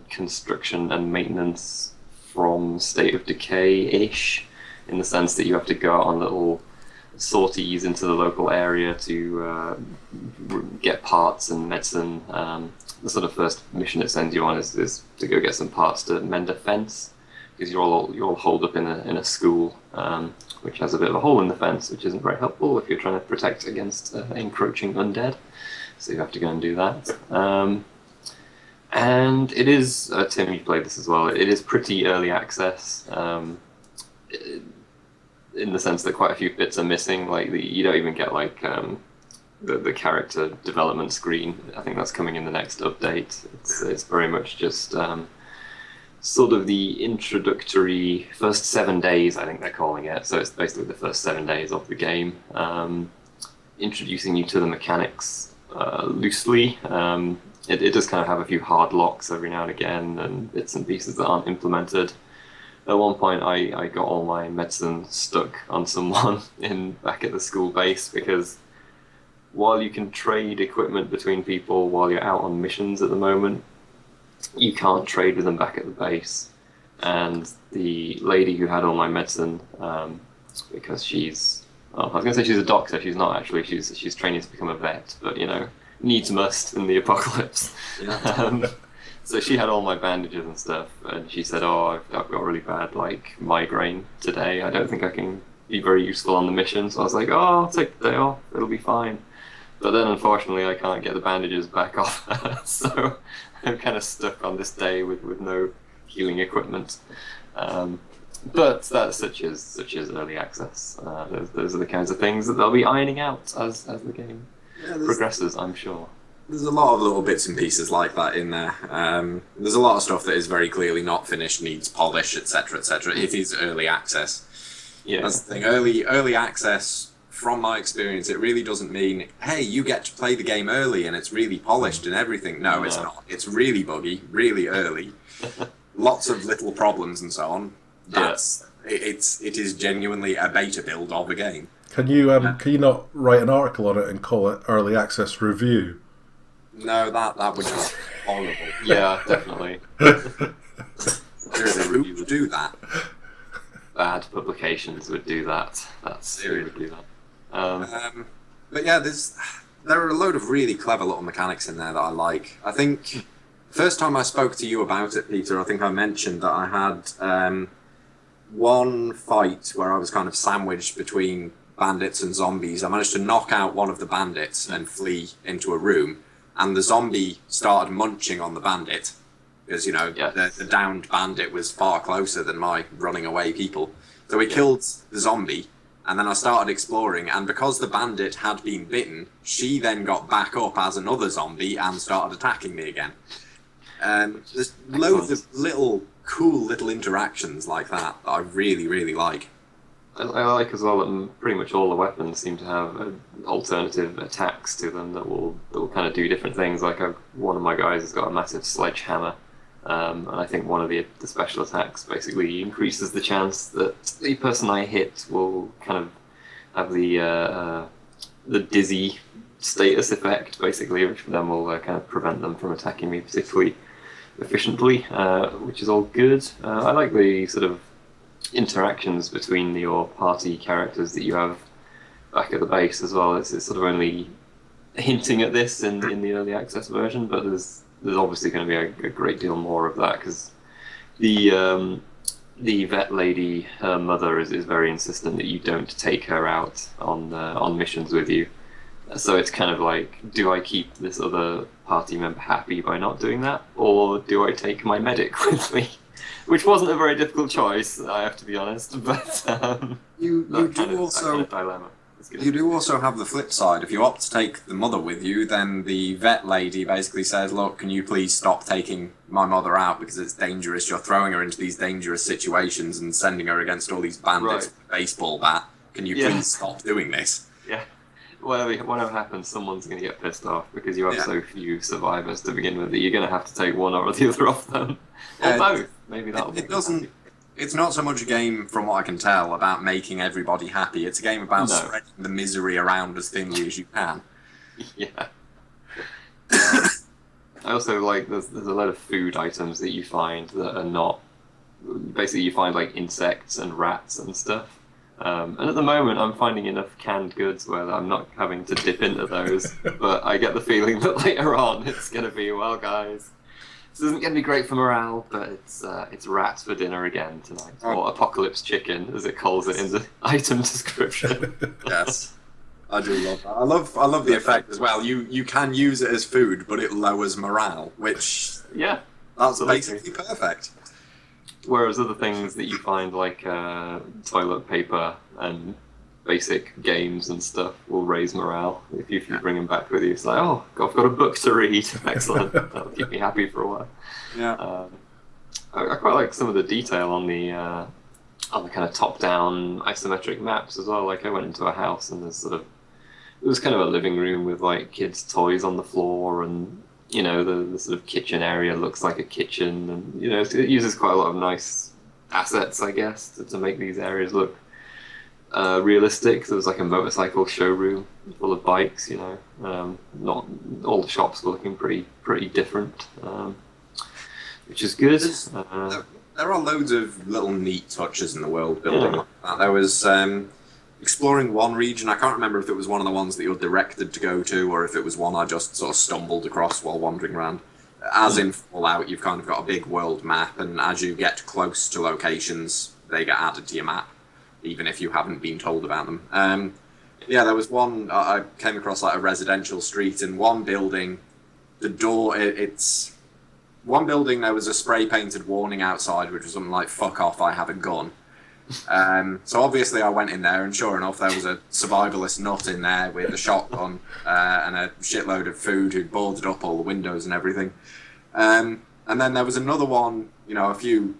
construction and maintenance from State of Decay-ish, in the sense that you have to go out on little sorties into the local area to get parts and medicine. The sort of first mission it sends you on is to go get some parts to mend a fence, because you're all holed up in a school, which has a bit of a hole in the fence, which isn't very helpful if you're trying to protect against encroaching undead. So you have to go and do that. And it is, Tim, you played this as well, it is pretty early access, in the sense that quite a few bits are missing. Like you don't even get like the character development screen. I think that's coming in the next update. It's very much just sort of the introductory first 7 days, I think they're calling it. So it's basically the first 7 days of the game, introducing you to the mechanics loosely. It does kind of have a few hard locks every now and again, and bits and pieces that aren't implemented. At one point, I got all my medicine stuck on someone back at the school base, because while you can trade equipment between people while you're out on missions at the moment, you can't trade with them back at the base. And the lady who had all my medicine, because she's... I was going to say she's a doctor, she's not actually, she's training to become a vet, but needs must in the apocalypse. Yeah. So she had all my bandages and stuff, and she said, I've got really bad migraine today, I don't think I can be very useful on the mission. So I was like, I'll take the day off, it'll be fine. But then unfortunately I can't get the bandages back off her, so I'm kind of stuck on this day with no healing equipment. But that's such as early access. Those are the kinds of things that they'll be ironing out as the game progresses, I'm sure. There's a lot of little bits and pieces like that in there. There's a lot of stuff that is very clearly not finished, needs polish, etc., etc. It is early access. Yeah. That's the thing. Early access, from my experience, it really doesn't mean, hey, you get to play the game early and it's really polished and everything. No, it's not. It's really buggy, really early. Lots of little problems and so on. It is genuinely a beta build of a game. Can you not write an article on it and call it Early Access Review? No, that would be horrible. Yeah, definitely. Seriously, who would do that? Bad publications would do that. Who would do that. But yeah, there are a load of really clever little mechanics in there that I like. I think first time I spoke to you about it, Peter, I think I mentioned that I had one fight where I was kind of sandwiched between bandits and zombies. I managed to knock out one of the bandits and flee into a room, and the zombie started munching on the bandit, because the downed bandit was far closer than my running away people. So we killed the zombie, and then I started exploring, and because the bandit had been bitten, she then got back up as another zombie and started attacking me again. There's loads of cool little interactions like that I really, really like. I like as well that pretty much all the weapons seem to have alternative attacks to them that will kind of do different things. Like one of my guys has got a massive sledgehammer, and I think one of the special attacks basically increases the chance that the person I hit will kind of have the dizzy status effect, basically, which then will kind of prevent them from attacking me particularly efficiently, which is all good. I like the sort of interactions between your party characters that you have back at the base as well. It's sort of only hinting at this in the early access version, but there's obviously going to be a great deal more of that, because the vet lady, her mother, is very insistent that you don't take her out on missions with you. So it's kind of like, do I keep this other party member happy by not doing that, or do I take my medic with me? Which wasn't a very difficult choice, I have to be honest. But you do also have the flip side. If you opt to take the mother with you, then the vet lady basically says, "Look, can you please stop taking my mother out because it's dangerous? You're throwing her into these dangerous situations and sending her against all these bandits with a baseball bat. Can you please stop doing this?" Yeah. Whatever happens, someone's going to get pissed off because you have so few survivors to begin with that you're going to have to take one or the other of them. Or both. Maybe that'll be doesn't. It's not so much a game, from what I can tell, about making everybody happy. It's a game about spreading the misery around as thinly as you can. Yeah. I also like there's a lot of food items that you find that are not. Basically, you find like insects and rats and stuff. And at the moment, I'm finding enough canned goods where I'm not having to dip into those. But I get the feeling that later on, it's going to be, well, guys, this isn't going to be great for morale, but it's rats for dinner again tonight, or apocalypse chicken, as it calls it in the item description. Yes, I do love that. I love the effect as well. You can use it as food, but it lowers morale, which that's absolutely. Basically perfect. Whereas other things that you find, like toilet paper and basic games and stuff, will raise morale. If you bring them back with you, it's like, oh, I've got a book to read. Excellent. That'll keep me happy for a while. Yeah. I quite like some of the detail on the kind of top-down isometric maps as well. Like, I went into a house and it was kind of a living room with like kids' toys on the floor, and the sort of kitchen area looks like a kitchen, and it uses quite a lot of nice assets, I guess, to make these areas look realistic. There was like a motorcycle showroom full of bikes. Not all the shops were looking pretty different, which is good. There are loads of little neat touches in the world building like that. There was exploring one region. I can't remember if it was one of the ones that you're directed to go to, or if it was one I just sort of stumbled across while wandering around. As in Fallout, you've kind of got a big world map, and as you get close to locations, they get added to your map, even if you haven't been told about them. There was one, I came across like a residential street, and one building, the door, one building, there was a spray-painted warning outside, which was something like, "Fuck off, I have a gun." So obviously I went in there, and sure enough, there was a survivalist nut in there with a shotgun and a shitload of food who'd boarded up all the windows and everything. And then there was another one, a few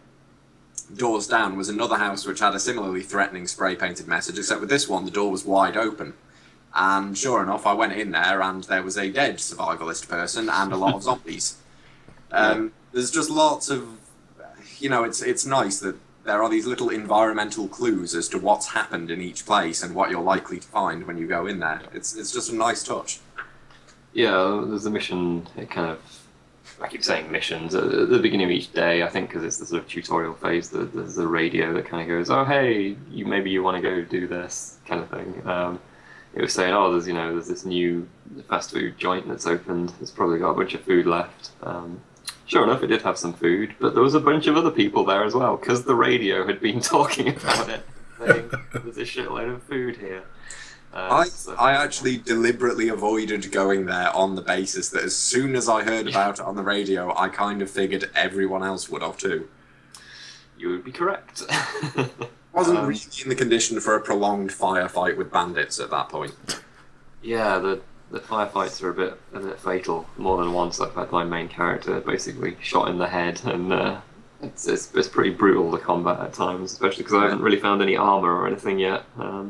doors down, was another house which had a similarly threatening spray-painted message, except with this one, the door was wide open. And sure enough, I went in there, and there was a dead survivalist person and a lot of zombies. There's just lots of, it's nice that there are these little environmental clues as to what's happened in each place and what you're likely to find when you go in there. It's just a nice touch. Yeah, there's a mission, I keep saying missions, at the beginning of each day, I think, because it's the sort of tutorial phase, there's a radio that kind of goes, oh, hey, maybe you want to go do this, kind of thing. It was saying, oh, there's this new fast food joint that's opened, it's probably got a bunch of food left. Sure enough, it did have some food, but there was a bunch of other people there as well, because the radio had been talking about it, saying, there's a shitload of food here. I actually deliberately avoided going there on the basis that as soon as I heard about it on the radio, I kind of figured everyone else would have too. You would be correct. Wasn't really in the condition for a prolonged firefight with bandits at that point. Yeah, the firefights are a bit fatal. More than once I've had my main character basically shot in the head, and it's pretty brutal, the combat at times, especially because I haven't really found any armour or anything yet. I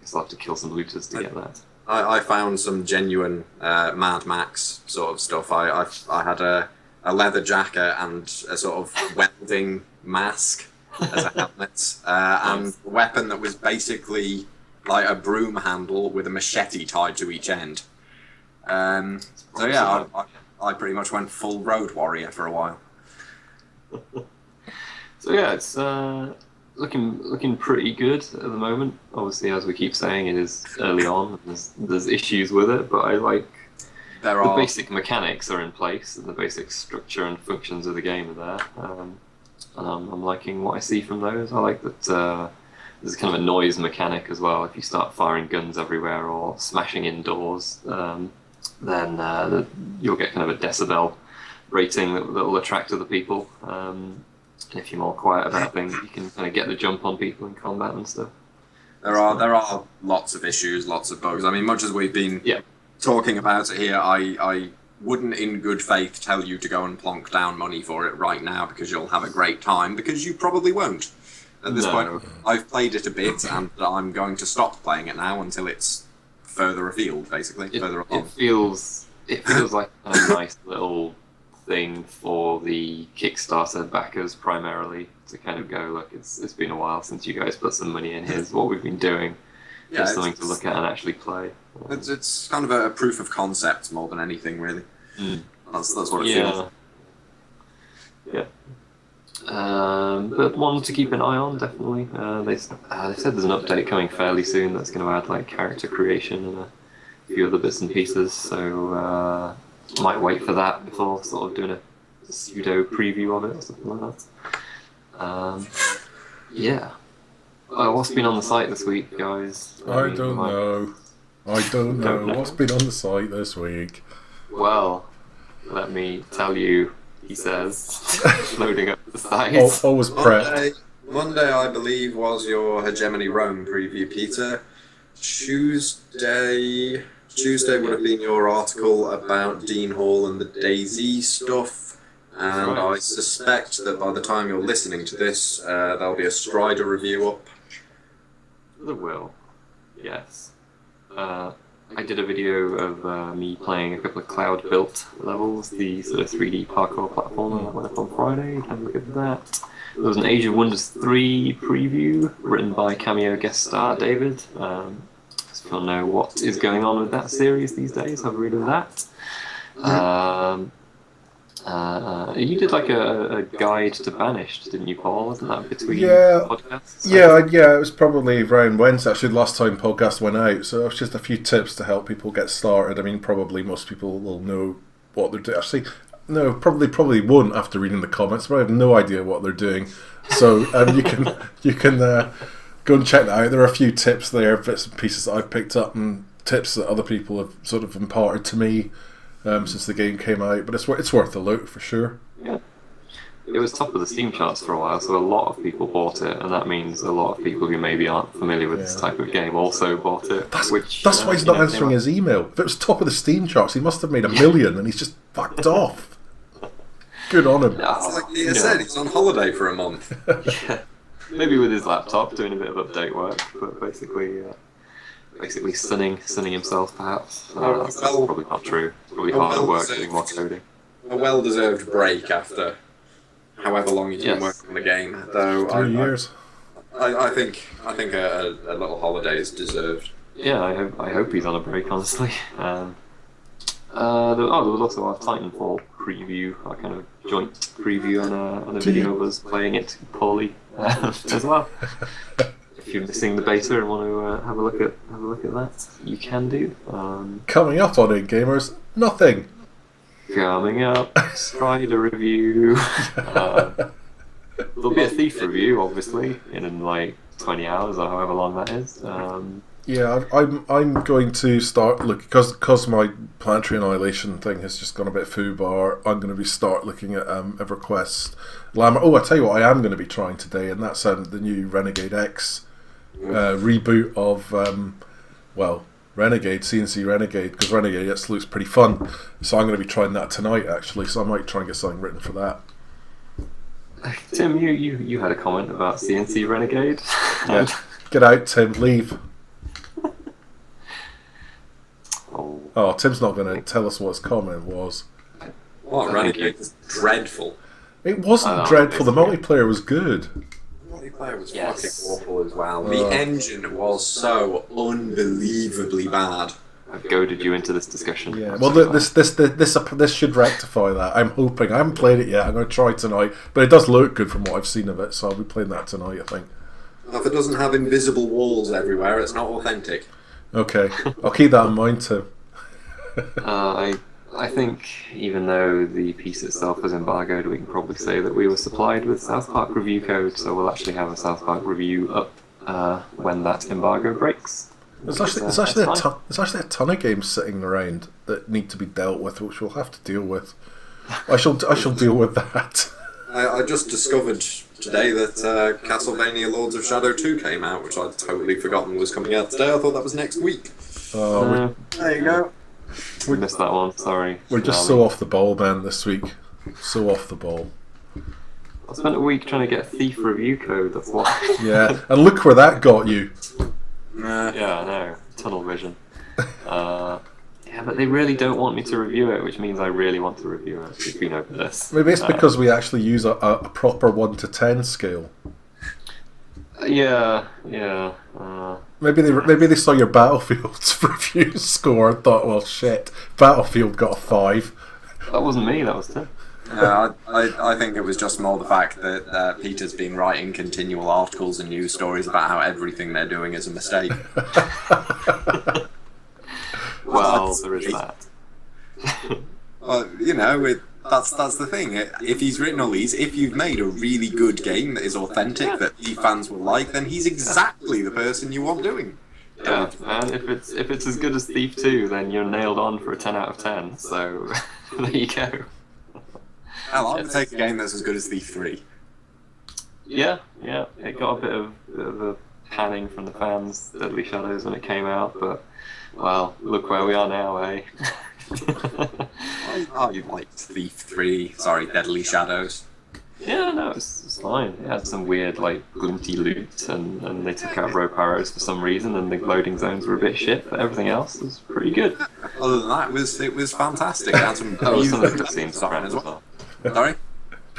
guess I'll have to kill some looters to get that. I found some genuine Mad Max sort of stuff. I had a leather jacket and a sort of welding mask as a helmet, and a weapon that was basically like a broom handle with a machete tied to each end. I pretty much went full road warrior for a while. So yeah, it's looking pretty good at the moment. Obviously, as we keep saying, it is early on. There's issues with it, but I like the basic mechanics are in place, and the basic structure and functions of the game are there. And I'm liking what I see from those. I like that there's kind of a noise mechanic as well. If you start firing guns everywhere or smashing in doors, then you'll get kind of a decibel rating that will attract other people. And if you're more quiet about things, you can kind of get the jump on people in combat and stuff. There are lots of issues, lots of bugs. I mean, much as we've been talking about it here, I wouldn't in good faith tell you to go and plonk down money for it right now, because you'll have a great time, because you probably won't. At this point, I've played it a bit, and I'm going to stop playing it now until it's further afield, basically. Further along. It feels like a nice little thing for the Kickstarter backers primarily, to kind of go, look, it's been a while since you guys put some money in. Here's what we've been doing. Just something to look at and actually play. It's kind of a proof of concept more than anything, really. That's what it feels. Yeah. But one to keep an eye on, definitely. They said there's an update coming fairly soon that's going to add like character creation and a few other bits and pieces. So might wait for that before sort of doing a pseudo preview of it or something like that. Yeah. What's been on the site this week, guys? I don't know. Don't know what's been on the site this week. Well, let me tell you. He says, loading up the site. Always prepped. Monday, I believe, was your Hegemony Rome preview, Peter. Tuesday would have been your article about Dean Hall and the DayZ stuff. And right. I suspect that by the time you're listening to this, there'll be a Strider review up. There will, yes. I did a video of me playing a couple of cloud-built levels, the sort of 3D parkour platform that went up on Friday. Have a look at that. There was an Age of Wonders 3 preview written by cameo guest star David. So if you want to know what is going on with that series these days, have a read of that. You did like a guide to Banished, didn't you, Paul? Wasn't that between podcasts? Yeah, it was probably around Wednesday. Actually, the last time podcast went out, so it was just a few tips to help people get started. I mean, probably most people will know what they're doing. Actually, no, probably won't after reading the comments, but I have no idea what they're doing. So you can go and check that out. There are a few tips there, bits and pieces that I've picked up, and tips that other people have sort of imparted to me. Since the game came out, but it's worth a look for sure. Yeah, it was top of the Steam charts for a while, so a lot of people bought it, and that means a lot of people who maybe aren't familiar with this type of game also bought it. That's why he's not answering his email. If it was top of the Steam charts, he must have made $1 million, and he's just fucked off. Good on him. It's like Leah said, he's on holiday for a month. Yeah, maybe with his laptop doing a bit of update work, but basically sunning himself, perhaps. That's probably not true. It's probably harder work doing more coding. A well-deserved break after however long he's been working on the game. Though 3 years. I think a little holiday is deserved. Yeah, I hope he's on a break, honestly. There was also our Titanfall preview, our kind of joint preview on a video of us playing it poorly as well. If you're missing the beta and want to have a look at that, you can do. Coming up on IncGamers, nothing. Coming up, Strider review. There'll be a Thief review, obviously, in like 20 hours or however long that is. Yeah, I'm going to start looking because my Planetary Annihilation thing has just gone a bit foobar. I'm going to start looking at EverQuest Lammer. Oh, I tell you what, I am going to be trying today, and that's the new Renegade X. Reboot of Renegade, CNC Renegade, because Renegade X looks pretty fun, so I'm going to be trying that tonight actually, so I might try and get something written for that. Tim, you had a comment about CNC Renegade. Yeah. Get out, Tim, leave. Oh, Tim's not going to tell us what his comment was. What, Renegade was dreadful. It wasn't dreadful, the multiplayer was good. Multiplayer was fucking awful as well. The engine was so unbelievably bad. I've goaded you into this discussion. Yeah. Well, this should rectify that. I'm hoping. I haven't played it yet. I'm going to try tonight, but it does look good from what I've seen of it. So I'll be playing that tonight, I think. Well, if it doesn't have invisible walls everywhere, it's not authentic. Okay, I'll keep that in mind too. I think even though the piece itself was embargoed, we can probably say that we were supplied with South Park review code, so we'll actually have a South Park review up when that embargo breaks. There's actually a ton of games sitting around that need to be dealt with, which we'll have to deal with. I shall deal with that. I just discovered today that Castlevania Lords of Shadow 2 came out, which I'd totally forgotten was coming out today. I thought that was next week. There you go. We missed that one, sorry. We're just so off the ball, man, this week. So off the ball. I spent a week trying to get a Thief review code, that's why. Yeah, and look where that got you. Yeah, I know. Tunnel vision. Yeah, but they really don't want me to review it, which means I really want to review it. We've been over this. Maybe it's because we actually use a proper 1 to 10 scale. Yeah. Maybe they saw your Battlefield's review score and thought, well, shit, Battlefield got a 5. That wasn't me, that was Tim. I think it was just more the fact that Peter's been writing continual articles and news stories about how everything they're doing is a mistake. Well, there is that. Well, that's the thing. If he's written all these, if you've made a really good game that is authentic, that Thief fans will like, then he's exactly the person you want doing. Yeah, and if it's as good as Thief 2, then you're nailed on for a 10 out of 10. So there you go. Hell, I would take a game that's as good as Thief 3. Yeah, it got a bit of a panning from the fans, Deadly Shadows, when it came out, but well, look where we are now, eh? I liked Thief 3. Sorry, Deadly Shadows. Yeah, no, it's fine. It had some weird, like, glinty loot, and they took out rope arrows for some reason, and the loading zones were a bit shit, but everything else was pretty good. Other than that, it was fantastic. It had some some of the cutscenes were crap as well. Sorry?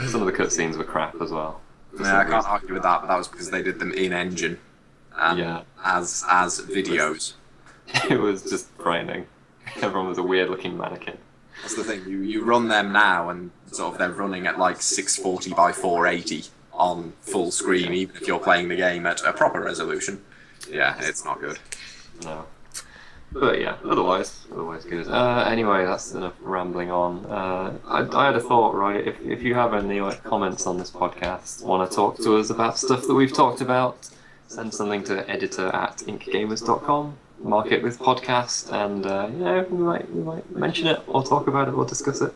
Some of the cutscenes were crap as well. Yeah, I can't argue with that, but that was because they did them in-engine. As videos. It was just frightening. Everyone was a weird-looking mannequin. That's the thing. You run them now, and sort of they're running at like 640 by 480 on full screen, even if you're playing the game at a proper resolution. Yeah, it's not good. No. But yeah, otherwise good. Anyway, that's enough rambling on. I had a thought, right? If you have any comments on this podcast, want to talk to us about stuff that we've talked about, send something to editor@incgamers.com. Mark it with podcast, and we might mention it or talk about it or discuss it.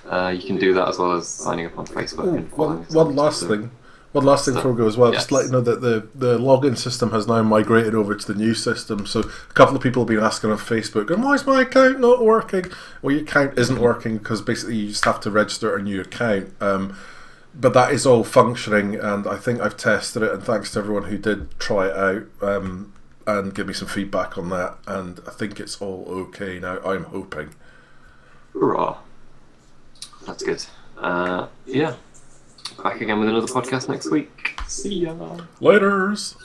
You can do that as well as signing up on Facebook. And one last thing before we go as well. Yes. Just to let you know that the login system has now migrated over to the new system. So a couple of people have been asking on Facebook, "And why is my account not working?" Well, your account isn't working because basically you just have to register a new account. But that is all functioning, and I think I've tested it. And thanks to everyone who did try it out and give me some feedback on that. And I think it's all okay now. I'm hoping. Hurrah! That's good. Yeah. Back again with another podcast next week. See ya. Laters.